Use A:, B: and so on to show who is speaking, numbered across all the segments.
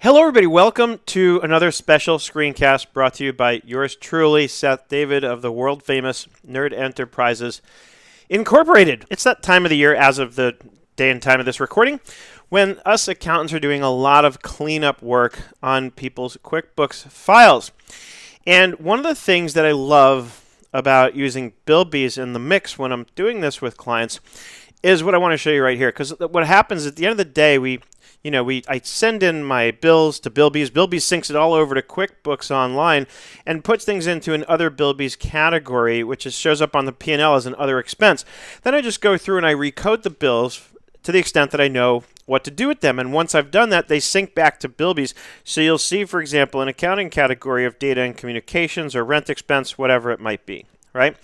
A: Hello, everybody. Welcome to another special screencast brought to you by yours truly, Seth David of the world famous Nerd Enterprises Incorporated. It's that time of the year, as of the day and time of this recording, when us accountants are doing a lot of cleanup work on people's QuickBooks files. And one of the things that I love about using Billbeez in the mix when I'm doing this with clients is what I want to show you right here. Because what happens at the end of the day, I send in my bills to Billbeez. Billbeez syncs it all over to QuickBooks Online and puts things into an other Billbeez category, which shows up on the P&L as an other expense. Then I just go through and I recode the bills to the extent that I know what to do with them. And once I've done that, they sync back to Billbeez. So you'll see, for example, an accounting category of data and communications or rent expense, whatever it might be, right?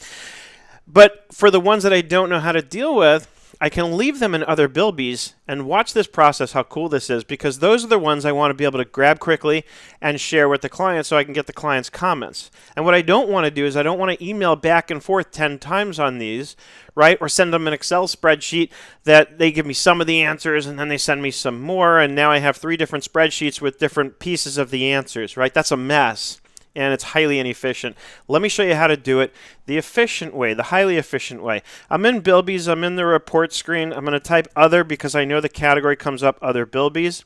A: But for the ones that I don't know how to deal with, I can leave them in other Billbeez and watch this process, how cool this is, because those are the ones I want to be able to grab quickly and share with the client so I can get the client's comments. And what I don't want to do is I don't want to email back and forth 10 times on these, right? Or send them an Excel spreadsheet that they give me some of the answers and then they send me some more, and now I have 3 different spreadsheets with different pieces of the answers, right? That's a mess. And it's highly inefficient. Let me show you how to do it the efficient way, the highly efficient way. I'm in Billbeez. I'm in the report screen. I'm going to type other because I know the category comes up other Billbeez.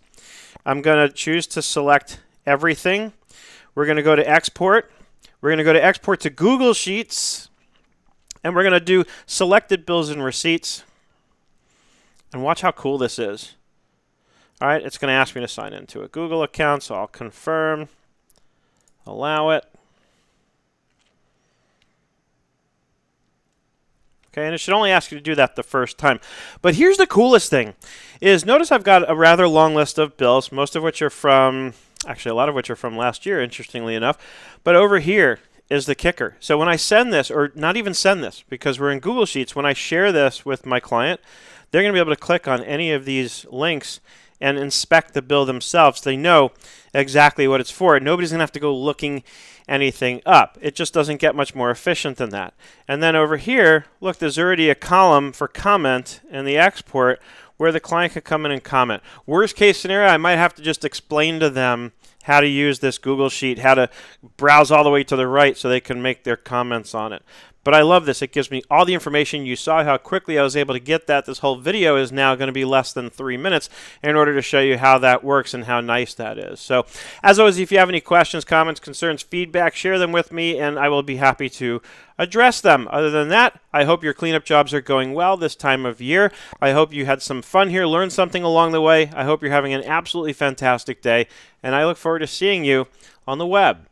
A: I'm going to choose to select everything. We're going to go to export. We're going to go to export to Google Sheets. And we're going to do selected bills and receipts. And watch how cool this is. All right, it's going to ask me to sign into a Google account, so I'll confirm. Allow it. Okay, and it should only ask you to do that the first time. But here's the coolest thing, is notice I've got a rather long list of bills, most of which are from, actually a lot of which are from last year, interestingly enough. But over here is the kicker. So when I send this, or not even send this, because we're in Google Sheets, when I share this with my client, they're going to be able to click on any of these links and inspect the bill themselves. They know exactly what it's for. Nobody's going to have to go looking anything up. It just doesn't get much more efficient than that. And then over here, look, there's already a column for comment in the export where the client could come in and comment. Worst case scenario, I might have to just explain to them how to use this Google Sheet, how to browse all the way to the right so they can make their comments on it. But I love this. It gives me all the information. You saw how quickly I was able to get that. This whole video is now going to be less than 3 minutes in order to show you how that works and how nice that is. So, as always, if you have any questions, comments, concerns, feedback, share them with me, and I will be happy to address them. Other than that, I hope your cleanup jobs are going well this time of year. I hope you had some fun here, learned something along the way. I hope you're having an absolutely fantastic day, and I look forward to seeing you on the web.